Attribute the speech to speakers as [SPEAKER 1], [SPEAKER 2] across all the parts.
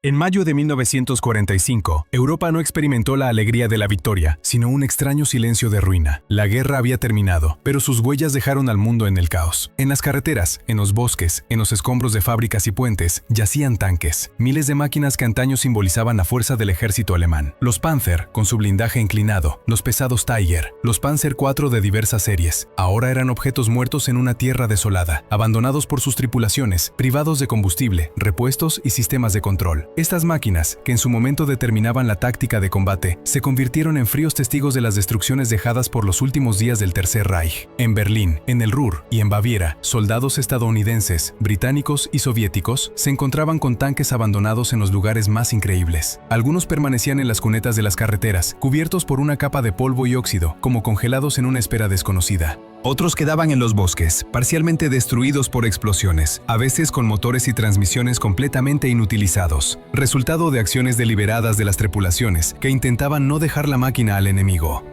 [SPEAKER 1] En mayo de 1945, Europa no experimentó la alegría de la victoria, sino un extraño silencio de ruina. La guerra había terminado, pero sus huellas dejaron al mundo en el caos. En las carreteras, en los bosques, en los escombros de fábricas y puentes, yacían tanques, miles de máquinas que antaño simbolizaban la fuerza del ejército alemán. Los Panzer, con su blindaje inclinado, los pesados Tiger, los Panzer IV de diversas series, ahora eran objetos muertos en una tierra desolada, abandonados por sus tripulaciones, privados de combustible, repuestos y sistemas de control. Estas máquinas, que en su momento determinaban la táctica de combate, se convirtieron en fríos testigos de las destrucciones dejadas por los últimos días del Tercer Reich. En Berlín, en el Ruhr y en Baviera, soldados estadounidenses, británicos y soviéticos se encontraban con tanques abandonados en los lugares más increíbles. Algunos permanecían en las cunetas de las carreteras, cubiertos por una capa de polvo y óxido, como congelados en una espera desconocida. Otros quedaban en los bosques, parcialmente destruidos por explosiones, a veces con motores y transmisiones completamente inutilizados, resultado de acciones deliberadas de las tripulaciones que intentaban no dejar la máquina al enemigo.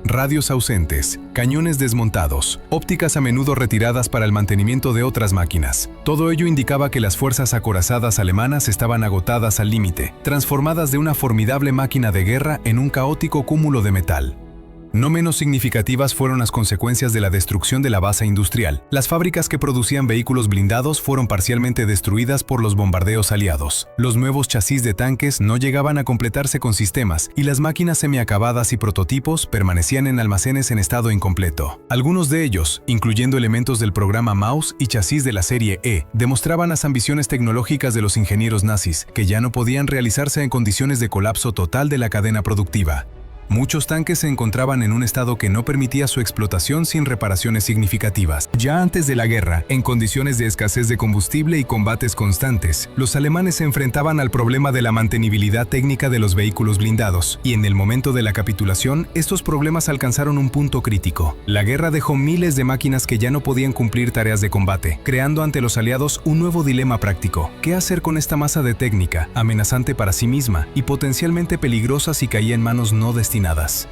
[SPEAKER 1] Radios ausentes, cañones desmontados, ópticas a menudo retiradas para el mantenimiento de otras máquinas. Todo ello indicaba que las fuerzas acorazadas alemanas estaban agotadas al límite, transformadas de una formidable máquina de guerra en un caótico cúmulo de metal. No menos significativas fueron las consecuencias de la destrucción de la base industrial. Las fábricas que producían vehículos blindados fueron parcialmente destruidas por los bombardeos aliados. Los nuevos chasis de tanques no llegaban a completarse con sistemas y las máquinas semiacabadas y prototipos permanecían en almacenes en estado incompleto. Algunos de ellos, incluyendo elementos del programa Maus y chasis de la serie E, demostraban las ambiciones tecnológicas de los ingenieros nazis, que ya no podían realizarse en condiciones de colapso total de la cadena productiva. Muchos tanques se encontraban en un estado que no permitía su explotación sin reparaciones significativas. Ya antes de la guerra, en condiciones de escasez de combustible y combates constantes, los alemanes se enfrentaban al problema de la mantenibilidad técnica de los vehículos blindados, y en el momento de la capitulación, estos problemas alcanzaron un punto crítico. La guerra dejó miles de máquinas que ya no podían cumplir tareas de combate, creando ante los aliados un nuevo dilema práctico. ¿Qué hacer con esta masa de técnica, amenazante para sí misma y potencialmente peligrosa si caía en manos no destinadas?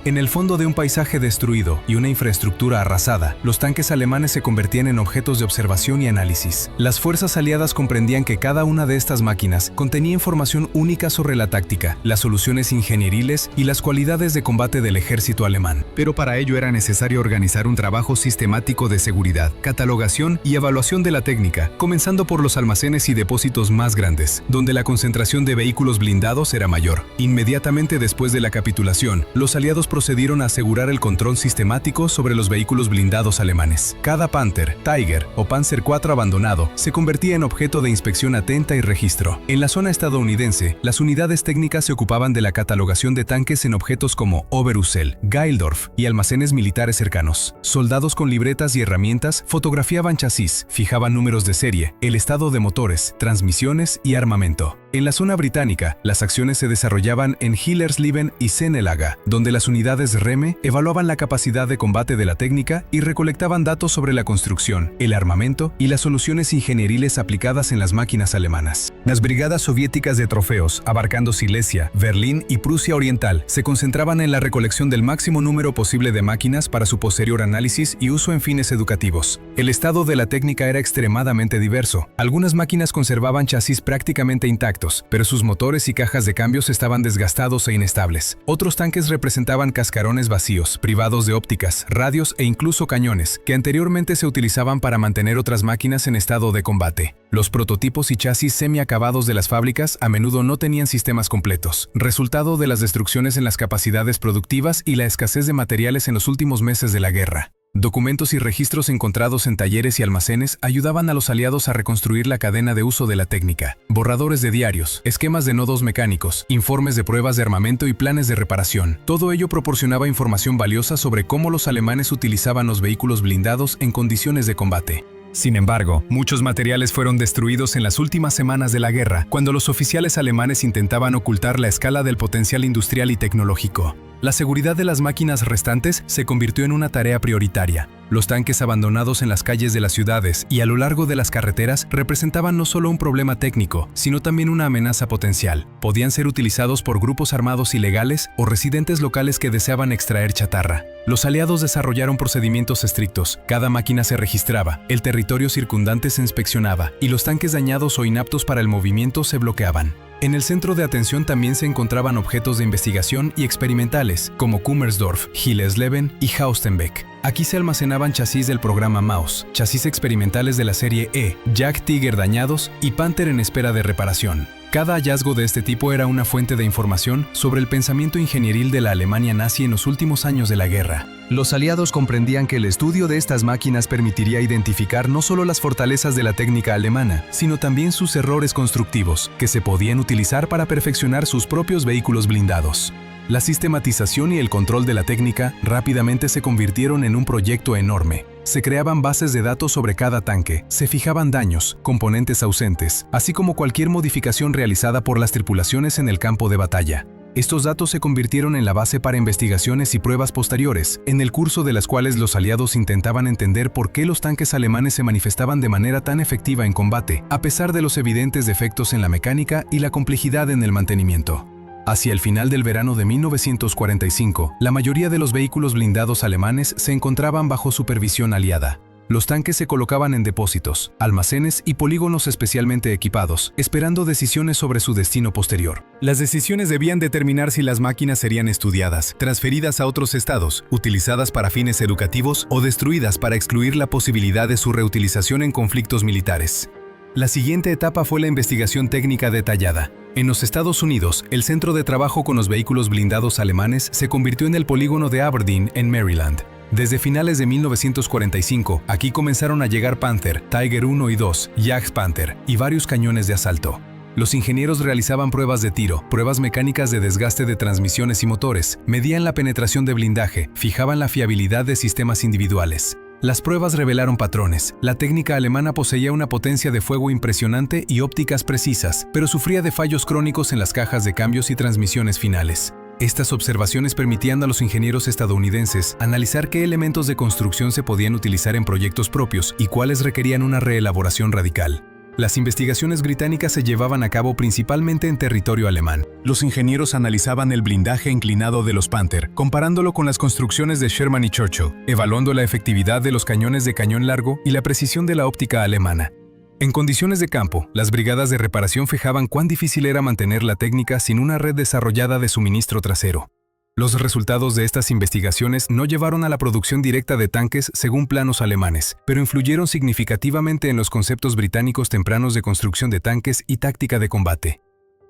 [SPEAKER 1] En el fondo de un paisaje destruido y una infraestructura arrasada, los tanques alemanes se convertían en objetos de observación y análisis. Las fuerzas aliadas comprendían que cada una de estas máquinas contenía información única sobre la táctica, las soluciones ingenieriles y las cualidades de combate del ejército alemán. Pero para ello era necesario organizar un trabajo sistemático de seguridad, catalogación y evaluación de la técnica, comenzando por los almacenes y depósitos más grandes, donde la concentración de vehículos blindados era mayor. Inmediatamente después de la capitulación, los aliados procedieron a asegurar el control sistemático sobre los vehículos blindados alemanes. Cada Panther, Tiger o Panzer IV abandonado se convertía en objeto de inspección atenta y registro. En la zona estadounidense, las unidades técnicas se ocupaban de la catalogación de tanques en objetos como Oberursel, Geildorf y almacenes militares cercanos. Soldados con libretas y herramientas fotografiaban chasis, fijaban números de serie, el estado de motores, transmisiones y armamento. En la zona británica, las acciones se desarrollaban en Hillersleben y Senelaga, donde las unidades REME evaluaban la capacidad de combate de la técnica y recolectaban datos sobre la construcción, el armamento y las soluciones ingenieriles aplicadas en las máquinas alemanas. Las brigadas soviéticas de trofeos, abarcando Silesia, Berlín y Prusia Oriental, se concentraban en la recolección del máximo número posible de máquinas para su posterior análisis y uso en fines educativos. El estado de la técnica era extremadamente diverso. Algunas máquinas conservaban chasis prácticamente intactos, pero sus motores y cajas de cambios estaban desgastados e inestables. Otros tanques representaban cascarones vacíos, privados de ópticas, radios e incluso cañones, que anteriormente se utilizaban para mantener otras máquinas en estado de combate. Los prototipos y chasis semi-acabados de las fábricas a menudo no tenían sistemas completos, resultado de las destrucciones en las capacidades productivas y la escasez de materiales en los últimos meses de la guerra. Documentos y registros encontrados en talleres y almacenes ayudaban a los aliados a reconstruir la cadena de uso de la técnica. Borradores de diarios, esquemas de nodos mecánicos, informes de pruebas de armamento y planes de reparación. Todo ello proporcionaba información valiosa sobre cómo los alemanes utilizaban los vehículos blindados en condiciones de combate. Sin embargo, muchos materiales fueron destruidos en las últimas semanas de la guerra, cuando los oficiales alemanes intentaban ocultar la escala del potencial industrial y tecnológico. La seguridad de las máquinas restantes se convirtió en una tarea prioritaria. Los tanques abandonados en las calles de las ciudades y a lo largo de las carreteras representaban no solo un problema técnico, sino también una amenaza potencial. Podían ser utilizados por grupos armados ilegales o residentes locales que deseaban extraer chatarra. Los aliados desarrollaron procedimientos estrictos. Cada máquina se registraba, el territorio territorio circundante se inspeccionaba y los tanques dañados o inaptos para el movimiento se bloqueaban. En el centro de atención también se encontraban objetos de investigación y experimentales, como Kummersdorf, Hillesleben y Haustenbeck. Aquí se almacenaban chasis del programa Maus, chasis experimentales de la serie E, Jack Tiger dañados y Panther en espera de reparación. Cada hallazgo de este tipo era una fuente de información sobre el pensamiento ingenieril de la Alemania nazi en los últimos años de la guerra. Los aliados comprendían que el estudio de estas máquinas permitiría identificar no solo las fortalezas de la técnica alemana, sino también sus errores constructivos, que se podían utilizar para perfeccionar sus propios vehículos blindados. La sistematización y el control de la técnica rápidamente se convirtieron en un proyecto enorme. Se creaban bases de datos sobre cada tanque, se fijaban daños, componentes ausentes, así como cualquier modificación realizada por las tripulaciones en el campo de batalla. Estos datos se convirtieron en la base para investigaciones y pruebas posteriores, en el curso de las cuales los aliados intentaban entender por qué los tanques alemanes se manifestaban de manera tan efectiva en combate, a pesar de los evidentes defectos en la mecánica y la complejidad en el mantenimiento. Hacia el final del verano de 1945, la mayoría de los vehículos blindados alemanes se encontraban bajo supervisión aliada. Los tanques se colocaban en depósitos, almacenes y polígonos especialmente equipados, esperando decisiones sobre su destino posterior. Las decisiones debían determinar si las máquinas serían estudiadas, transferidas a otros estados, utilizadas para fines educativos o destruidas para excluir la posibilidad de su reutilización en conflictos militares. La siguiente etapa fue la investigación técnica detallada. En los Estados Unidos, el centro de trabajo con los vehículos blindados alemanes se convirtió en el polígono de Aberdeen, en Maryland. Desde finales de 1945, aquí comenzaron a llegar Panther, Tiger 1 y 2, Jagdpanther y varios cañones de asalto. Los ingenieros realizaban pruebas de tiro, pruebas mecánicas de desgaste de transmisiones y motores, medían la penetración de blindaje, fijaban la fiabilidad de sistemas individuales. Las pruebas revelaron patrones. La técnica alemana poseía una potencia de fuego impresionante y ópticas precisas, pero sufría de fallos crónicos en las cajas de cambios y transmisiones finales. Estas observaciones permitían a los ingenieros estadounidenses analizar qué elementos de construcción se podían utilizar en proyectos propios y cuáles requerían una reelaboración radical. Las investigaciones británicas se llevaban a cabo principalmente en territorio alemán. Los ingenieros analizaban el blindaje inclinado de los Panther, comparándolo con las construcciones de Sherman y Churchill, evaluando la efectividad de los cañones de cañón largo y la precisión de la óptica alemana. En condiciones de campo, las brigadas de reparación fijaban cuán difícil era mantener la técnica sin una red desarrollada de suministro trasero. Los resultados de estas investigaciones no llevaron a la producción directa de tanques según planos alemanes, pero influyeron significativamente en los conceptos británicos tempranos de construcción de tanques y táctica de combate.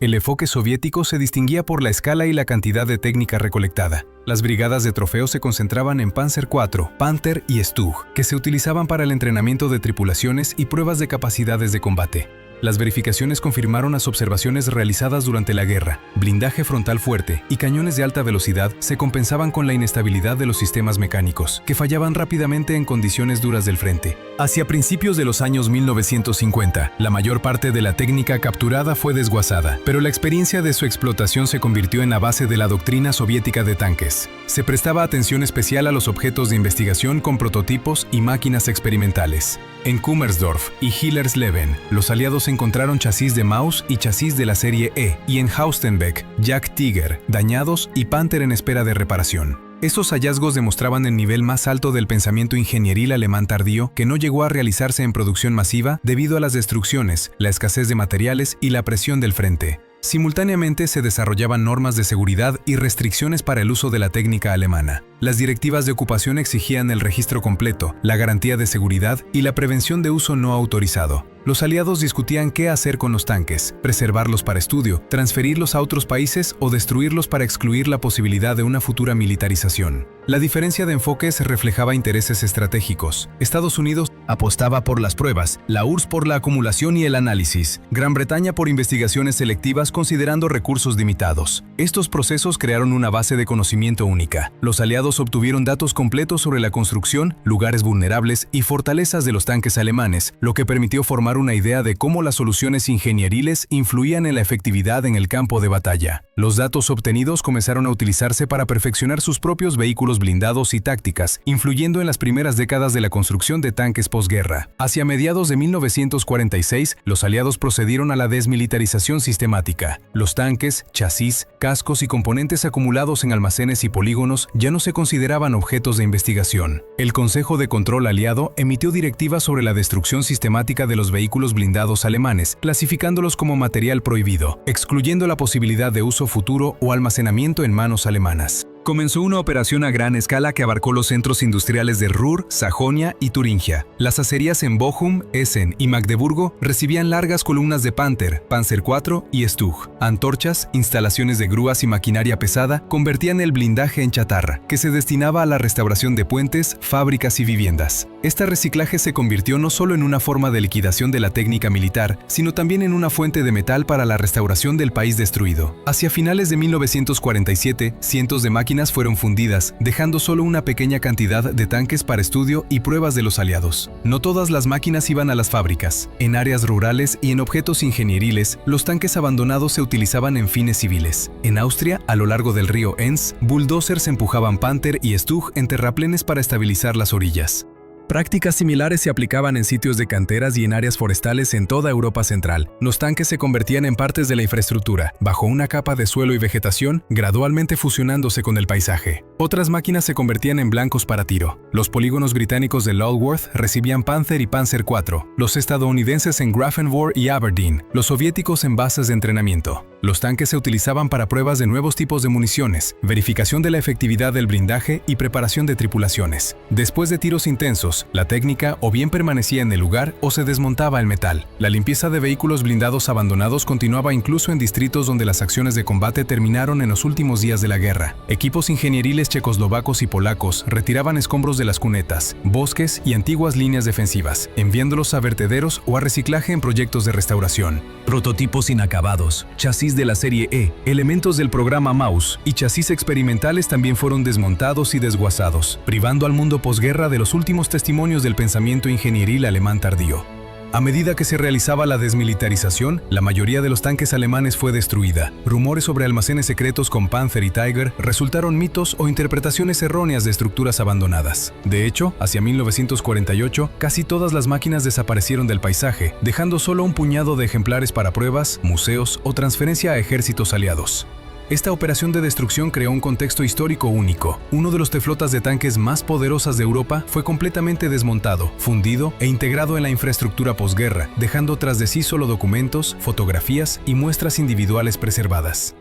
[SPEAKER 1] El enfoque soviético se distinguía por la escala y la cantidad de técnica recolectada. Las brigadas de trofeo se concentraban en Panzer IV, Panther y Stug, que se utilizaban para el entrenamiento de tripulaciones y pruebas de capacidades de combate. Las verificaciones confirmaron las observaciones realizadas durante la guerra. Blindaje frontal fuerte y cañones de alta velocidad se compensaban con la inestabilidad de los sistemas mecánicos, que fallaban rápidamente en condiciones duras del frente. Hacia principios de los años 1950, la mayor parte de la técnica capturada fue desguazada, pero la experiencia de su explotación se convirtió en la base de la doctrina soviética de tanques. Se prestaba atención especial a los objetos de investigación con prototipos y máquinas experimentales. En Kummersdorf y Hillesleben, los aliados encontraron chasis de Maus y chasis de la serie E, y en Haustenbeck, Jack Tiger, dañados y Panther en espera de reparación. Estos hallazgos demostraban el nivel más alto del pensamiento ingenieril alemán tardío, que no llegó a realizarse en producción masiva debido a las destrucciones, la escasez de materiales y la presión del frente. Simultáneamente se desarrollaban normas de seguridad y restricciones para el uso de la técnica alemana. Las directivas de ocupación exigían el registro completo, la garantía de seguridad y la prevención de uso no autorizado. Los aliados discutían qué hacer con los tanques, preservarlos para estudio, transferirlos a otros países o destruirlos para excluir la posibilidad de una futura militarización. La diferencia de enfoques reflejaba intereses estratégicos. Estados Unidos apostaba por las pruebas, la URSS por la acumulación y el análisis, Gran Bretaña por investigaciones selectivas considerando recursos limitados. Estos procesos crearon una base de conocimiento única. Los aliados obtuvieron datos completos sobre la construcción, lugares vulnerables y fortalezas de los tanques alemanes, lo que permitió formar una idea de cómo las soluciones ingenieriles influían en la efectividad en el campo de batalla. Los datos obtenidos comenzaron a utilizarse para perfeccionar sus propios vehículos blindados y tácticas, influyendo en las primeras décadas de la construcción de tanques posguerra. Hacia mediados de 1946, los aliados procedieron a la desmilitarización sistemática. Los tanques, chasis, cascos y componentes acumulados en almacenes y polígonos ya no se consideraban objetos de investigación. El Consejo de Control Aliado emitió directivas sobre la destrucción sistemática de los vehículos blindados alemanes, clasificándolos como material prohibido, excluyendo la posibilidad de uso futuro o almacenamiento en manos alemanas. Comenzó una operación a gran escala que abarcó los centros industriales de Ruhr, Sajonia y Turingia. Las acerías en Bochum, Essen y Magdeburgo recibían largas columnas de Panther, Panzer IV y Stug. Antorchas, instalaciones de grúas y maquinaria pesada convertían el blindaje en chatarra, que se destinaba a la restauración de puentes, fábricas y viviendas. Este reciclaje se convirtió no solo en una forma de liquidación de la técnica militar, sino también en una fuente de metal para la restauración del país destruido. Hacia finales de 1947, cientos de máquinas fueron fundidas, dejando solo una pequeña cantidad de tanques para estudio y pruebas de los aliados. No todas las máquinas iban a las fábricas. En áreas rurales y en objetos ingenieriles, los tanques abandonados se utilizaban en fines civiles. En Austria, a lo largo del río Enns, bulldozers empujaban Panther y Stug en terraplenes para estabilizar las orillas. Prácticas similares se aplicaban en sitios de canteras y en áreas forestales en toda Europa central. Los tanques se convertían en partes de la infraestructura, bajo una capa de suelo y vegetación, gradualmente fusionándose con el paisaje. Otras máquinas se convertían en blancos para tiro. Los polígonos británicos de Lulworth recibían Panther y Panzer IV, los estadounidenses en Grafenwohr y Aberdeen, los soviéticos en bases de entrenamiento. Los tanques se utilizaban para pruebas de nuevos tipos de municiones, verificación de la efectividad del blindaje y preparación de tripulaciones. Después de tiros intensos, la técnica o bien permanecía en el lugar o se desmontaba el metal. La limpieza de vehículos blindados abandonados continuaba incluso en distritos donde las acciones de combate terminaron en los últimos días de la guerra. Equipos ingenieriles checoslovacos y polacos retiraban escombros de las cunetas, bosques y antiguas líneas defensivas, enviándolos a vertederos o a reciclaje en proyectos de restauración. Prototipos inacabados, chasis de la serie E, elementos del programa Maus y chasis experimentales también fueron desmontados y desguazados, privando al mundo posguerra de los últimos testimonios del pensamiento ingenieril alemán tardío. A medida que se realizaba la desmilitarización, la mayoría de los tanques alemanes fue destruida. Rumores sobre almacenes secretos con Panther y Tiger resultaron mitos o interpretaciones erróneas de estructuras abandonadas. De hecho, hacia 1948, casi todas las máquinas desaparecieron del paisaje, dejando solo un puñado de ejemplares para pruebas, museos o transferencia a ejércitos aliados. Esta operación de destrucción creó un contexto histórico único. Uno de los flotas de tanques más poderosas de Europa fue completamente desmontado, fundido e integrado en la infraestructura posguerra, dejando tras de sí solo documentos, fotografías y muestras individuales preservadas.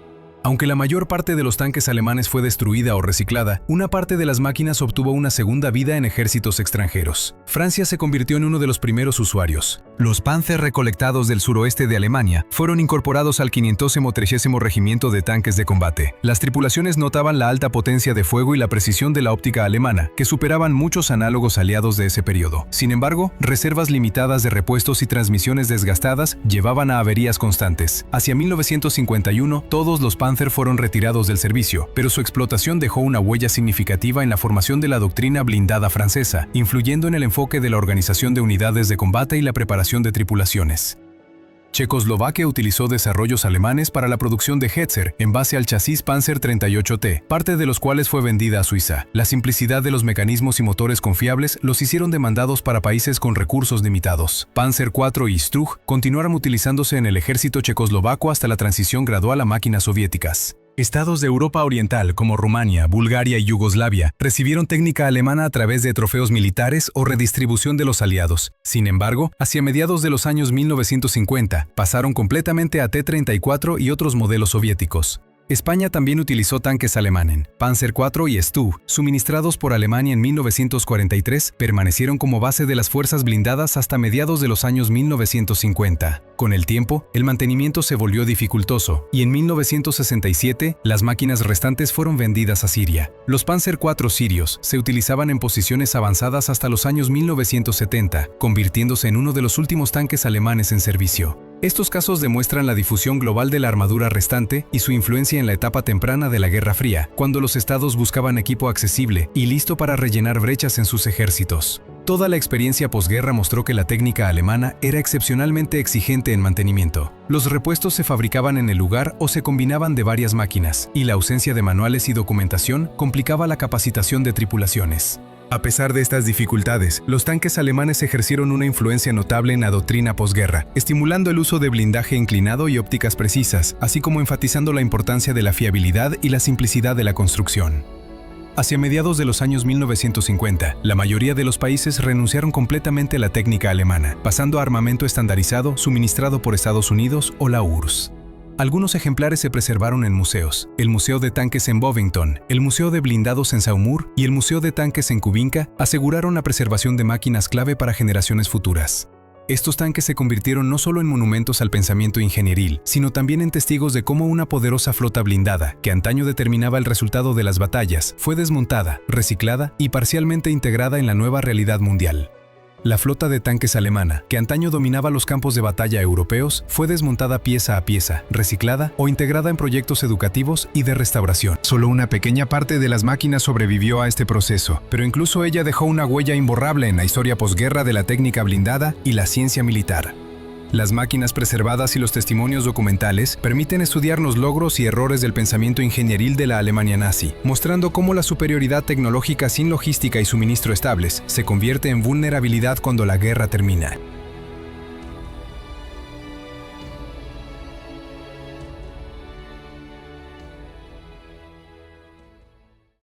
[SPEAKER 1] Aunque la mayor parte de los tanques alemanes fue destruida o reciclada, una parte de las máquinas obtuvo una segunda vida en ejércitos extranjeros. Francia se convirtió en uno de los primeros usuarios. Los Panzer recolectados del suroeste de Alemania fueron incorporados al 530º Regimiento de Tanques de Combate. Las tripulaciones notaban la alta potencia de fuego y la precisión de la óptica alemana, que superaban muchos análogos aliados de ese periodo. Sin embargo, reservas limitadas de repuestos y transmisiones desgastadas llevaban a averías constantes. Hacia 1951, todos los Panzer fueron retirados del servicio, pero su explotación dejó una huella significativa en la formación de la doctrina blindada francesa, influyendo en el enfoque de la organización de unidades de combate y la preparación de tripulaciones. Checoslovaquia utilizó desarrollos alemanes para la producción de Hetzer en base al chasis Panzer 38T, parte de los cuales fue vendida a Suiza. La simplicidad de los mecanismos y motores confiables los hicieron demandados para países con recursos limitados. Panzer IV y Stug continuaron utilizándose en el ejército checoslovaco hasta la transición gradual a máquinas soviéticas. Estados de Europa Oriental como Rumania, Bulgaria y Yugoslavia recibieron técnica alemana a través de trofeos militares o redistribución de los aliados. Sin embargo, hacia mediados de los años 1950, pasaron completamente a T-34 y otros modelos soviéticos. España también utilizó tanques alemanes. Panzer IV y Stug, suministrados por Alemania en 1943, permanecieron como base de las fuerzas blindadas hasta mediados de los años 1950. Con el tiempo, el mantenimiento se volvió dificultoso, y en 1967, las máquinas restantes fueron vendidas a Siria. Los Panzer IV sirios se utilizaban en posiciones avanzadas hasta los años 1970, convirtiéndose en uno de los últimos tanques alemanes en servicio. Estos casos demuestran la difusión global de la armadura restante y su influencia en la etapa temprana de la Guerra Fría, cuando los estados buscaban equipo accesible y listo para rellenar brechas en sus ejércitos. Toda la experiencia posguerra mostró que la técnica alemana era excepcionalmente exigente en mantenimiento. Los repuestos se fabricaban en el lugar o se combinaban de varias máquinas, y la ausencia de manuales y documentación complicaba la capacitación de tripulaciones. A pesar de estas dificultades, los tanques alemanes ejercieron una influencia notable en la doctrina posguerra, estimulando el uso de blindaje inclinado y ópticas precisas, así como enfatizando la importancia de la fiabilidad y la simplicidad de la construcción. Hacia mediados de los años 1950, la mayoría de los países renunciaron completamente a la técnica alemana, pasando a armamento estandarizado suministrado por Estados Unidos o la URSS. Algunos ejemplares se preservaron en museos: el Museo de Tanques en Bovington, el Museo de Blindados en Saumur y el Museo de Tanques en Kubinka aseguraron la preservación de máquinas clave para generaciones futuras. Estos tanques se convirtieron no solo en monumentos al pensamiento ingenieril, sino también en testigos de cómo una poderosa flota blindada, que antaño determinaba el resultado de las batallas, fue desmontada, reciclada y parcialmente integrada en la nueva realidad mundial. La flota de tanques alemana, que antaño dominaba los campos de batalla europeos, fue desmontada pieza a pieza, reciclada o integrada en proyectos educativos y de restauración. Solo una pequeña parte de las máquinas sobrevivió a este proceso, pero incluso ella dejó una huella imborrable en la historia posguerra de la técnica blindada y la ciencia militar. Las máquinas preservadas y los testimonios documentales permiten estudiar los logros y errores del pensamiento ingenieril de la Alemania nazi, mostrando cómo la superioridad tecnológica sin logística y suministro estables se convierte en vulnerabilidad cuando la guerra termina.